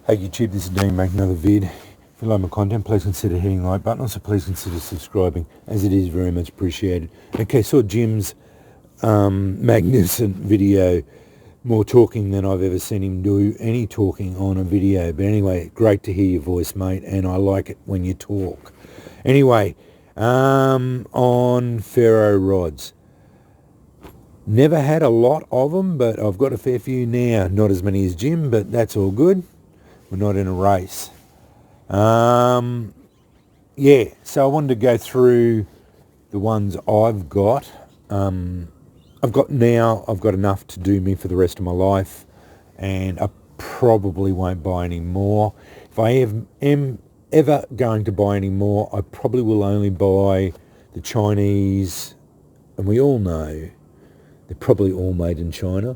Hey YouTube, this is Dean making another vid. If you like my content, please consider hitting the like button. Also, please consider subscribing, as it is very much appreciated. Okay, saw Jim's magnificent video. More talking than I've ever seen him do any talking on a video. But anyway, great to hear your voice, mate, and I like it when you talk. Anyway, on ferro rods. Never had a lot of them, but I've got a fair few now. Not as many as Jim, but that's all good. We're not in a race. Yeah, so I wanted to go through the ones I've got. I've got enough to do me for the rest of my life, and I probably won't buy any more. If I am ever going to buy any more, I probably will only buy the Chinese, and we all know they're probably all made in China.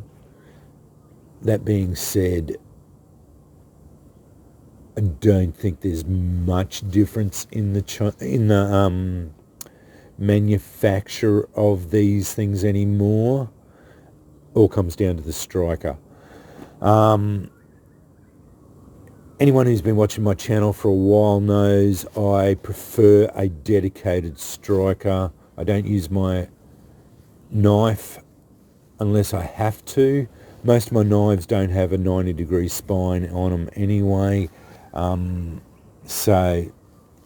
That being said, I don't think there's much difference in the manufacture of these things anymore. All comes down to the striker. Anyone who's been watching my channel for a while knows I prefer a dedicated striker. I don't use my knife unless I have to. Most of my knives don't have a 90-degree spine on them anyway. So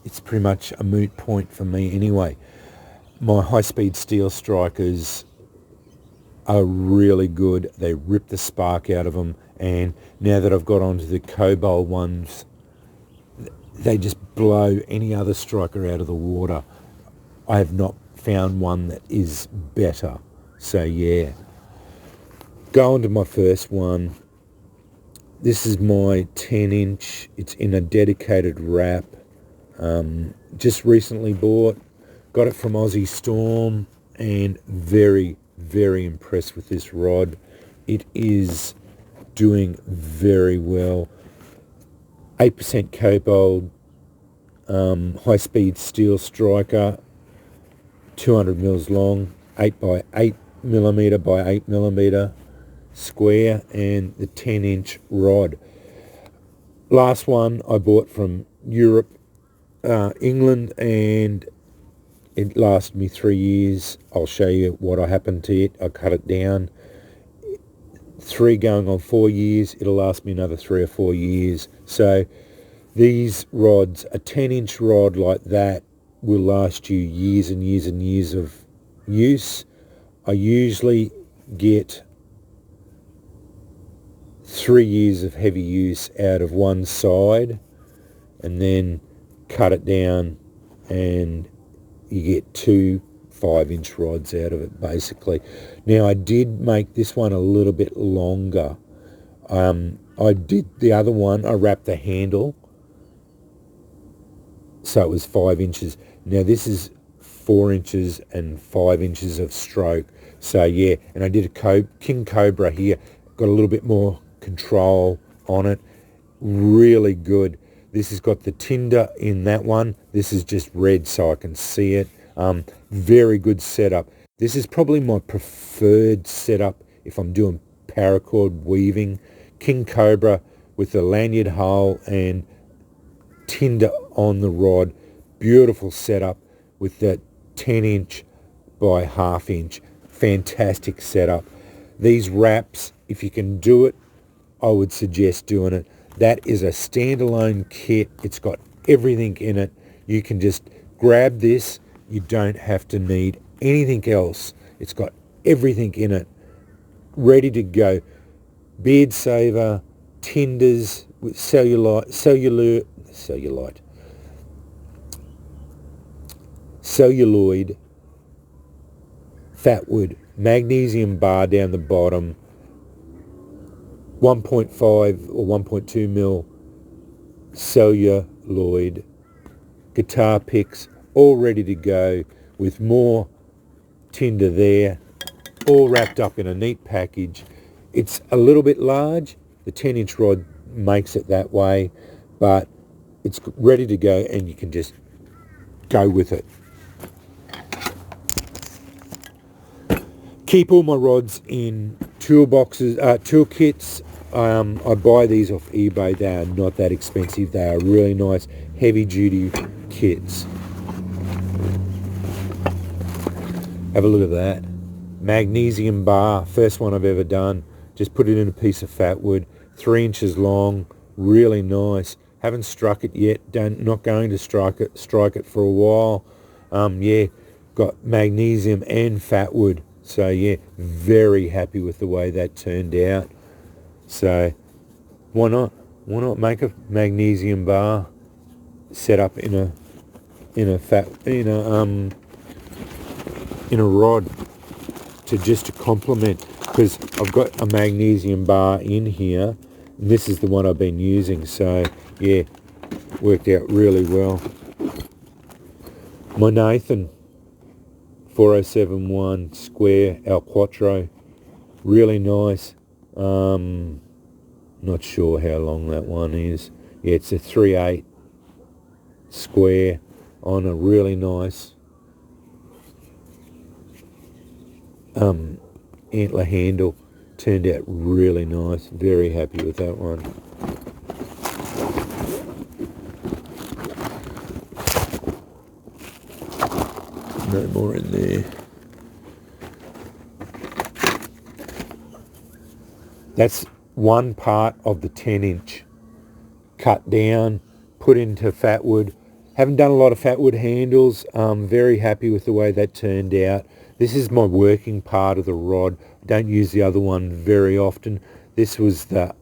it's pretty much a moot point for me anyway. My high-speed steel strikers are really good. They rip the spark out of them, and now that I've got onto the cobalt ones, they just blow any other striker out of the water. I have not found one that is better. So yeah, go on to my first one. This is my 10-inch. It's in a dedicated wrap. Just recently bought. Got it from Aussie Storm, and very, very impressed with this rod. It is doing very well. 8% cobalt, high-speed steel striker, 200 mils long, 8 by 8 millimeter by 8 millimeter square, and the 10-inch rod. Last one I bought from Europe, England, and it lasted me 3 years. I'll show you what happened to it. I cut it down. 3 going on 4 years. It'll last me another 3 or 4 years. So these rods, a 10-inch rod like that, will last you years and years and years of use. I usually get 3 years of heavy use out of one side, and then cut it down, and you get 2 5-inch rods out of it basically. Now I did make this one a little bit longer. I did the other one, I wrapped the handle so it was 5 inches. Now this is 4 inches and 5 inches of stroke. So yeah, and I did a King Cobra here. Got a little bit more control on it. Really good. This has got the tinder in that one. This is just red so I can see it. Very good setup. This is probably my preferred setup if I'm doing paracord weaving. King Cobra with the lanyard hole and tinder on the rod. Beautiful setup with that 10-inch by half-inch. Fantastic setup. These wraps, if you can do it, I would suggest doing it. That is a standalone kit. It's got everything in it. You can just grab this. You don't have to need anything else. It's got everything in it, ready to go. Beard saver, tinders with celluloid, fatwood, magnesium bar down the bottom, 1.5 or 1.2 mil celluloid, guitar picks, all ready to go with more tinder there, all wrapped up in a neat package. It's a little bit large. The 10-inch rod makes it that way, but it's ready to go and you can just go with it. Keep all my rods in toolboxes, tool kits, I buy these off eBay. They are not that expensive. They are really nice, heavy-duty kits. Have a look at that. Magnesium bar, first one I've ever done. Just put it in a piece of fat wood, 3 inches long, really nice. Haven't struck it yet. Not going to strike it for a while. Yeah, got magnesium and fat wood. So yeah, very happy with the way that turned out. So why not? Why not make a magnesium bar set up in a rod to complement, because I've got a magnesium bar in here. And this is the one I've been using, so yeah, worked out really well. My Nathan 4071 square El Quattro, really nice. Not sure how long that one is. Yeah, it's a 3/8 square on a really nice antler handle. Turned out really nice. Very happy with that one. No more in there. That's one part of the 10-inch. Cut down, put into fat wood. Haven't done a lot of fat wood handles. Very happy with the way that turned out. This is my working part of the rod. Don't use the other one very often. This was the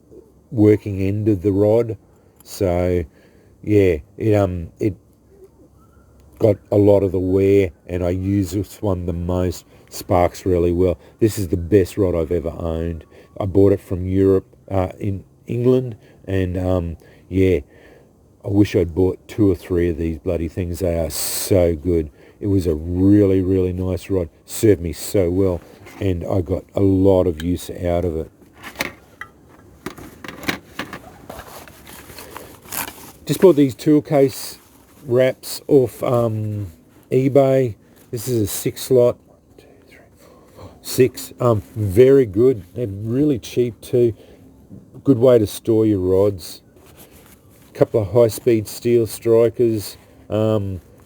working end of the rod. So yeah, it got a lot of the wear, and I use this one the most. Sparks really well. This is the best rod I've ever owned. I bought it from Europe, in England, and yeah, I wish I'd bought 2 or 3 of these bloody things. They are so good. It was a really, really nice rod. Served me so well, and I got a lot of use out of it. Just bought these tool case wraps off eBay. This is a 6 slot. 6. Very good. They're really cheap too. Good way to store your rods. A couple of high-speed steel strikers,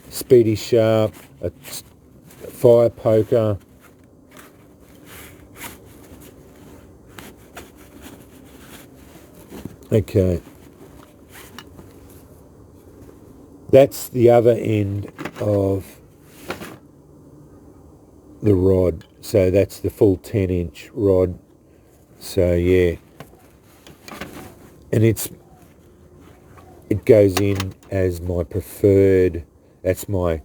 speedy sharp, a fire poker. Okay. That's the other end of the rod. So that's the full 10-inch rod. So yeah, and it goes in as my preferred. That's my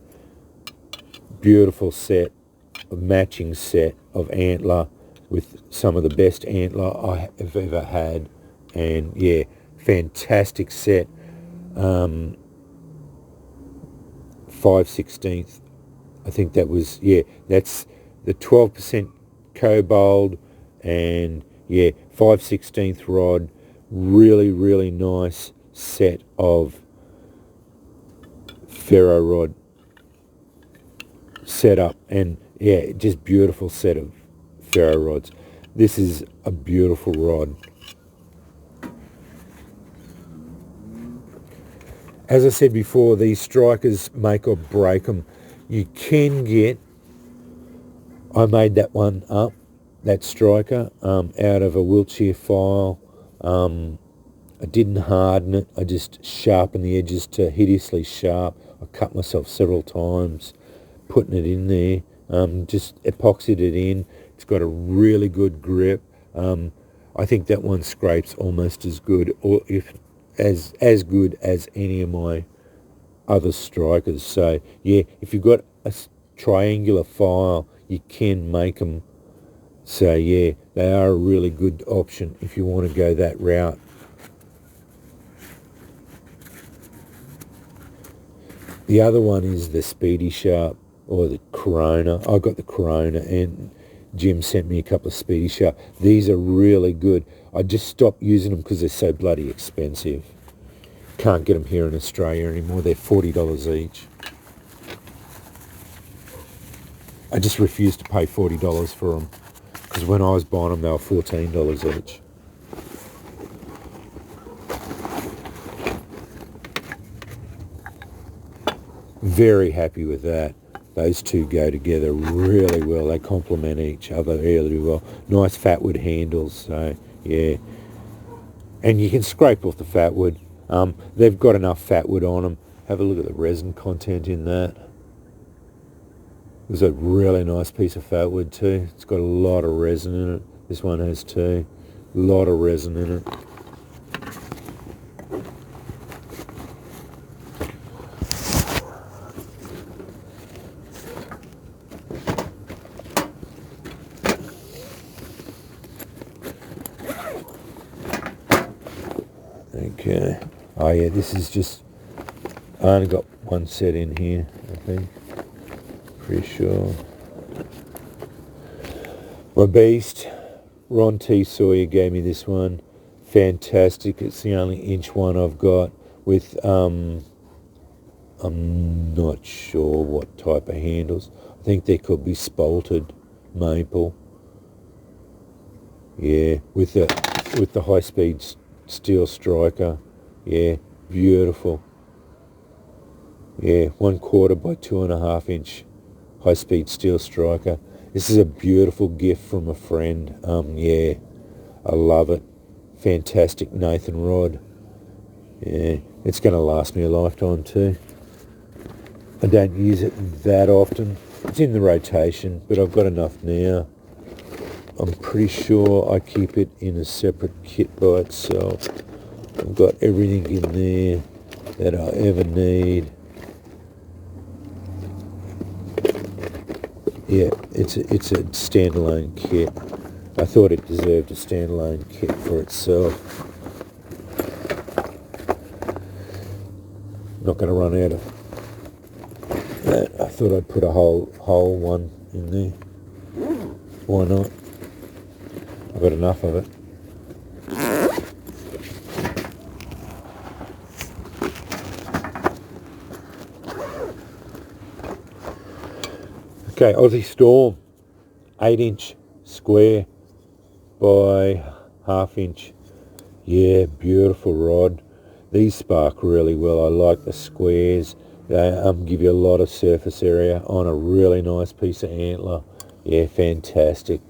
beautiful set, a matching set of antler with some of the best antler I have ever had. And yeah, fantastic set. 5/16. I think that was, yeah, that's the 12% cobalt, and yeah, 5/16 rod. Really, really nice set of ferro rod setup, and yeah, just beautiful set of ferro rods. This is a beautiful rod. As I said before, these strikers make or break them. You can get, I made that one up, that striker, out of a wheelchair file. I didn't harden it. I just sharpened the edges to hideously sharp. I cut myself several times putting it in there. Just epoxied it in. It's got a really good grip. I think that one scrapes almost as good, or if as good as any of my other strikers. So yeah, if you've got a triangular file, you can make them. So yeah, they are a really good option if you want to go that route. The other one is the Speedy Sharp, or the Corona. I got the Corona, and Jim sent me a couple of Speedy Sharp. These are really good. I just stopped using them because they're so bloody expensive. Can't get them here in Australia anymore. They're $40 each. I just refused to pay $40 for them, because when I was buying them they were $14 each. Very happy with that. Those two go together really well. They complement each other really well. Nice fatwood handles, so yeah. And you can scrape off the fatwood. They've got enough fatwood on them. Have a look at the resin content in that. It's a really nice piece of fatwood too. It's got a lot of resin in it. This one has too. A lot of resin in it. Okay. Oh yeah, this is just, I only got one set in here, I think. Pretty sure. My beast, Ron T. Sawyer gave me this one. Fantastic. It's the only inch one I've got with, I'm not sure what type of handles. I think they could be spalted maple. Yeah, with the high-speed steel striker. Yeah, beautiful. Yeah, 1/4 by 2.5 inch high-speed steel striker. This is a beautiful gift from a friend. Yeah, I love it. Fantastic Nathan rod. Yeah, it's going to last me a lifetime too. I don't use it that often. It's in the rotation, but I've got enough now. I'm pretty sure I keep it in a separate kit by itself. I've got everything in there that I ever need. Yeah, it's a standalone kit. I thought it deserved a standalone kit for itself. Not going to run out of that. I thought I'd put a whole one in there. Why not? I've got enough of it. Okay, Aussie Storm, 8-inch square by 1/2 inch. Yeah, beautiful rod. These spark really well. I like the squares. They give you a lot of surface area on a really nice piece of antler. Yeah, fantastic.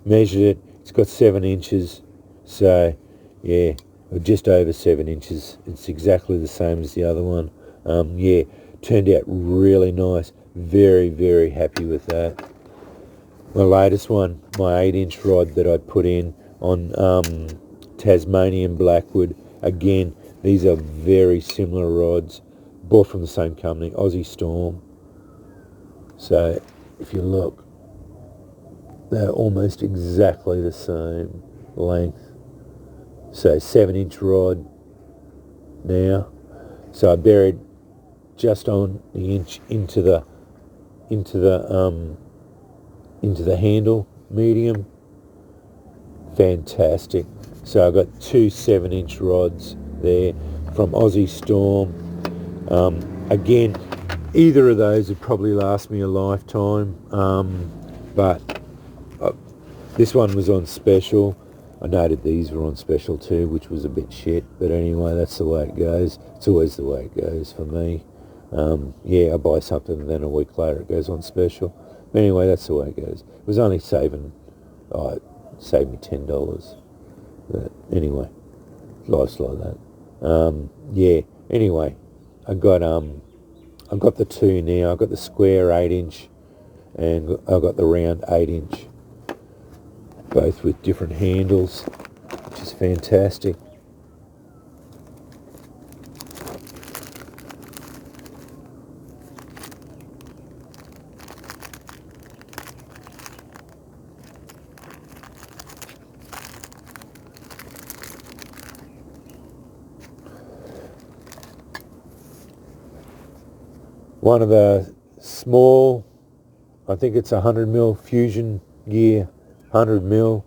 Measured it. It's got 7 inches. So, yeah, just over 7 inches. It's exactly the same as the other one. Yeah, turned out really nice. Very, very happy with that. My latest one, my 8-inch rod that I put in on Tasmanian Blackwood. Again, these are very similar rods, bought from the same company, Aussie Storm. So if you look, they're almost exactly the same length. So 7-inch rod now. So I buried just on the inch into the handle medium. Fantastic. So I've got two 7-inch rods there from Aussie Storm. Again, either of those would probably last me a lifetime, but this one was on special. I noted these were on special too, which was a bit shit, but anyway, that's the way it goes. It's always the way it goes for me. Yeah, I buy something and then a week later it goes on special. But anyway, that's the way it goes. It was only saved me $10. But anyway, life's like that. Yeah, anyway, I've got the two now. I've got the square 8-inch and I've got the round 8-inch, both with different handles, which is fantastic. One of the small, I think it's 100mm fusion gear, 100mm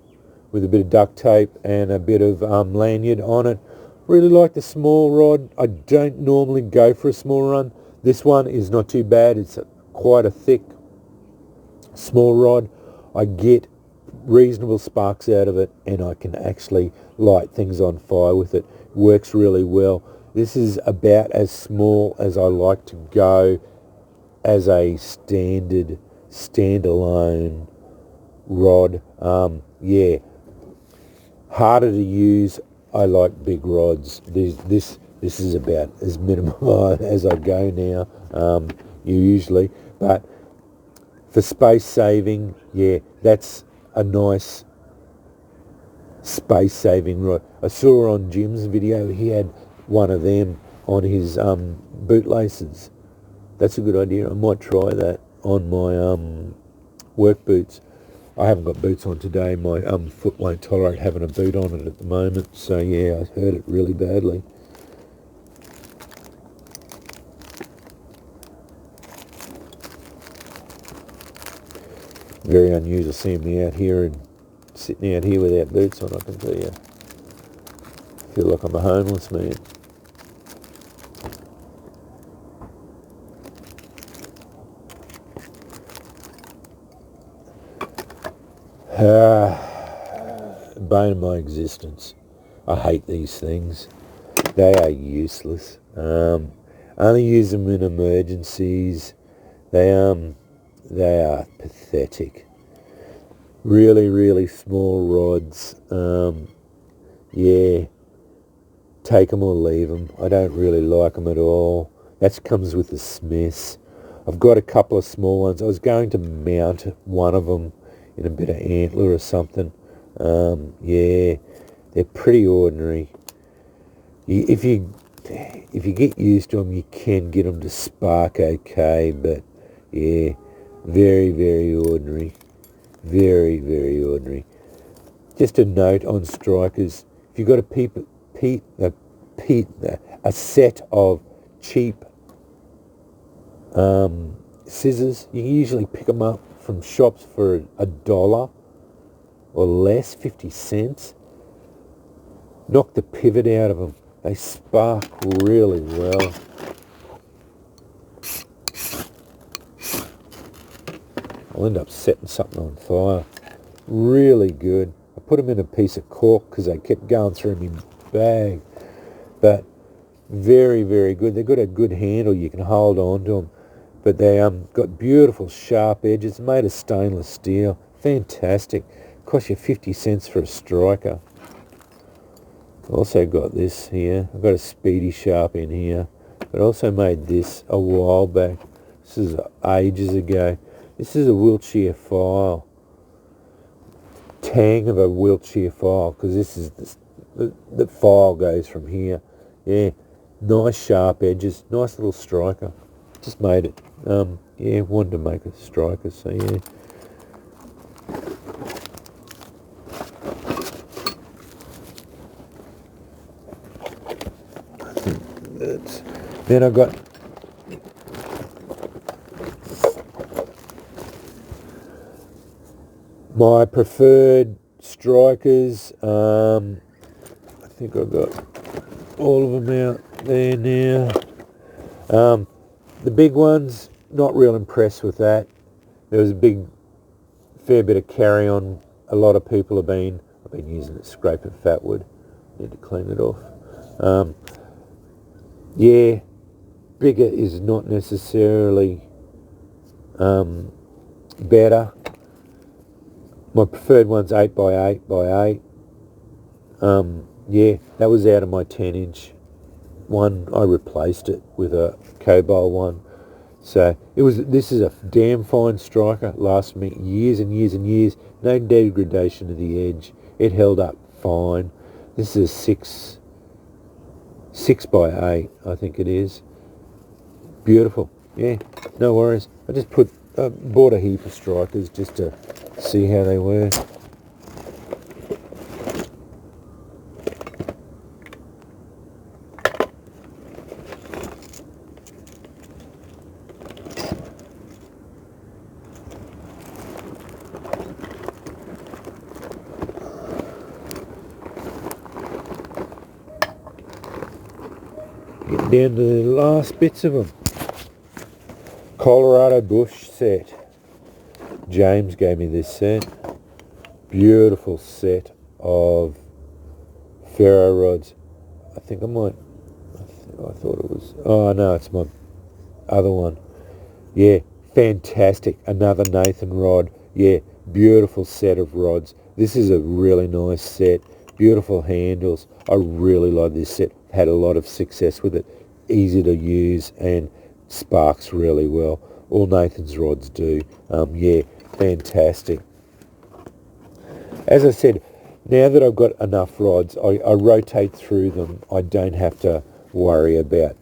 with a bit of duct tape and a bit of lanyard on it. Really like the small rod. I don't normally go for a small run. This one is not too bad. It's quite a thick small rod. I get reasonable sparks out of it and I can actually light things on fire with it. Works really well. This is about as small as I like to go as a standalone rod. Yeah, harder to use. I like big rods. This is about as minimal as I go now. Usually, but for space saving, yeah, that's a nice space saving rod. I saw on Jim's video he had one of them on his bootlaces. That's a good idea. I might try that on my work boots. I haven't got boots on today. My foot won't tolerate having a boot on it at the moment. So yeah, I hurt it really badly. Very unusual seeing me out here and sitting out here without boots on, I can tell you. I feel like I'm a homeless man. Bane of my existence. I hate these things. They are useless. Only use them in emergencies. They are pathetic. Really, really small rods. Yeah, take them or leave them. I don't really like them at all. That comes with the Smiths. I've got a couple of small ones. I was going to mount one of them in a bit of antler or something. Yeah, they're pretty ordinary. If you get used to them, you can get them to spark okay, but yeah, very, very ordinary. Very, very ordinary. Just a note on strikers, if you've got a set of cheap scissors, you can usually pick them up from shops for $1 or less, 50 cents. Knock the pivot out of them. They spark really well. I'll end up setting something on fire. Really good. I put them in a piece of cork because they kept going through my bag. But very, very good. They've got a good handle. You can hold on to them. But they got beautiful sharp edges. Made of stainless steel. Fantastic. Cost you 50 cents for a striker. Also got this here. I've got a Speedy Sharp in here. But I also made this a while back. This is ages ago. This is a Wiltshire file. Tang of a Wiltshire file, because this is the file goes from here. Yeah, nice sharp edges. Nice little striker. Just made it. Yeah, wanted to make a striker, so yeah. Then I got my preferred strikers. I think I've got all of them out there now. The big ones, not real impressed with that. There was a fair bit of carry on. A lot of people I've been using it scraping fat wood. Need to clean it off. Yeah, bigger is not necessarily better. My preferred one's 8x8x8. Yeah, that was out of my 10-inch one. I replaced it with a Cobalt one. So this is a damn fine striker. Lasts me years and years and years. No degradation of the edge. It held up fine. This is a 6x8, I think it is. Beautiful. Yeah, no worries. I just bought a heap of strikers just to see how they were. Getting down to the last bits of them. Colorado bush set. James gave me this set. Beautiful set of ferro rods. I think I thought it was... Oh, no, it's my other one. Yeah, fantastic. Another Nathan rod. Yeah, beautiful set of rods. This is a really nice set. Beautiful handles. I really like this set. Had a lot of success with it. Easy to use and sparks really well. All Nathan's rods do. Yeah, fantastic. As I said, now that I've got enough rods, I rotate through them. I don't have to worry about.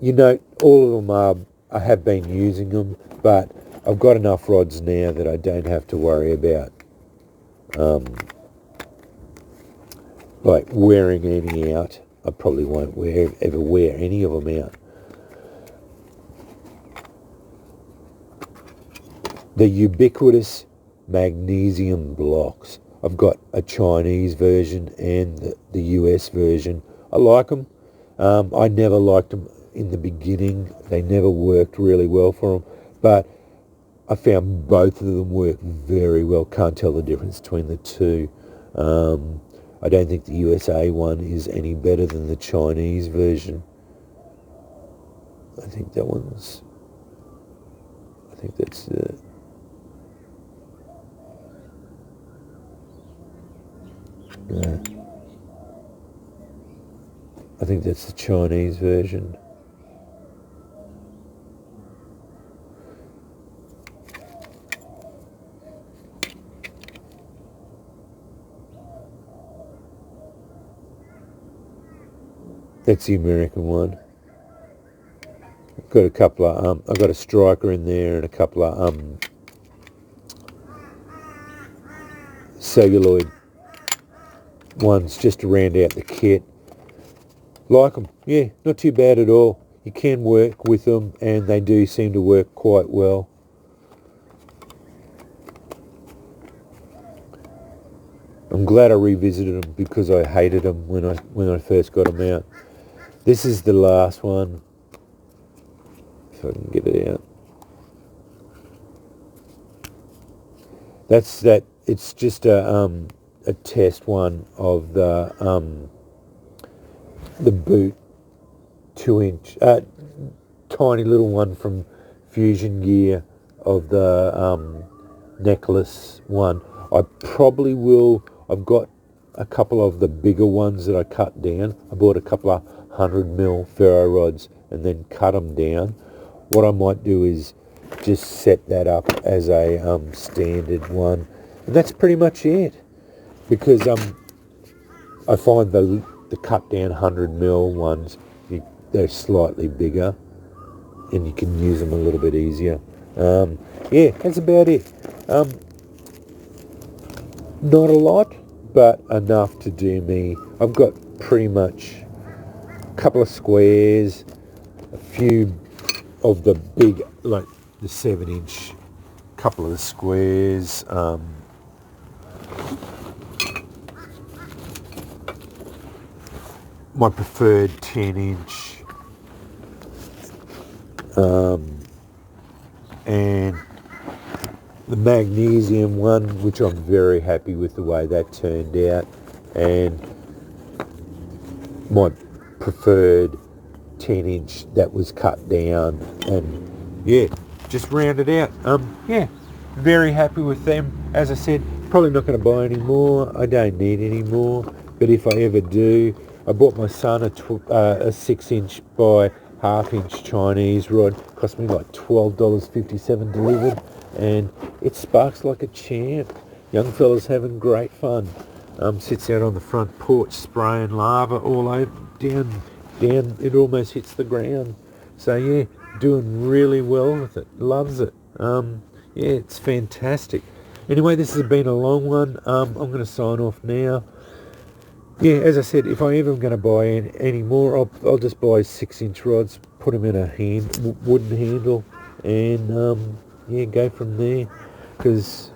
You know, all of them I have been using them, but I've got enough rods now that I don't have to worry about like wearing any out. I probably won't ever wear any of them out. The ubiquitous magnesium blocks. I've got a Chinese version and the US version. I like them. I never liked them in the beginning. They never worked really well for them, but I found both of them work very well. Can't tell the difference between the two. I don't think the USA one is any better than the Chinese version. I think that's I think that's the Chinese version. That's the American one. I've got a couple of I've got a striker in there and a couple of celluloid ones just to round out the kit. Like them, yeah, not too bad at all. You can work with them and they do seem to work quite well. I'm glad I revisited them because I hated them when I first got them out. This is the last one, if I can get it out. That's that. It's just a test one of the boot 2-inch, tiny little one from Fusion Gear of the necklace one. I probably will. I've got a couple of the bigger ones that I cut down. I bought a couple of 100mm ferro rods and then cut them down. What I might do is just set that up as a standard one, and that's pretty much it. Because I find the cut down 100mm ones, they're slightly bigger, and you can use them a little bit easier. Yeah, that's about it. Not a lot, but enough to do me. I've got pretty much a couple of squares, a few of the big, like the 7-inch, couple of the squares, my preferred 10-inch, and the magnesium one, which I'm very happy with the way that turned out, and my preferred 10-inch that was cut down, and yeah, just rounded out. Yeah, very happy with them. As I said, probably not going to buy any more. I don't need any more, but if I ever do, I bought my son a 6-inch by 1/2-inch Chinese rod. Cost me like $12.57 delivered, and it sparks like a champ. Young fella's having great fun. Sits out on the front porch spraying lava all over, down, it almost hits the ground. So yeah, doing really well with it. Loves it. Yeah, it's fantastic. Anyway, this has been a long one. I'm going to sign off now. Yeah, as I said, if I ever am going to buy any more, I'll just buy 6-inch rods, put them in a wooden handle, and yeah, go from there, because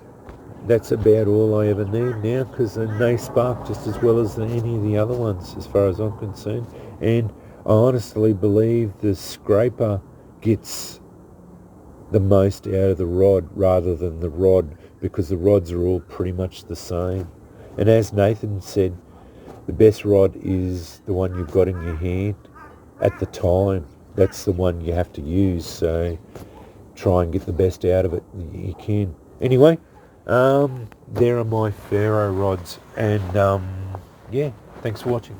that's about all I ever need now, because they spark just as well as any of the other ones as far as I'm concerned. And I honestly believe the scraper gets the most out of the rod rather than the rod, because the rods are all pretty much the same. And as Nathan said, the best rod is the one you've got in your hand at the time. That's the one you have to use, so try and get the best out of it that you can. Anyway, there are my ferro rods, and yeah, thanks for watching.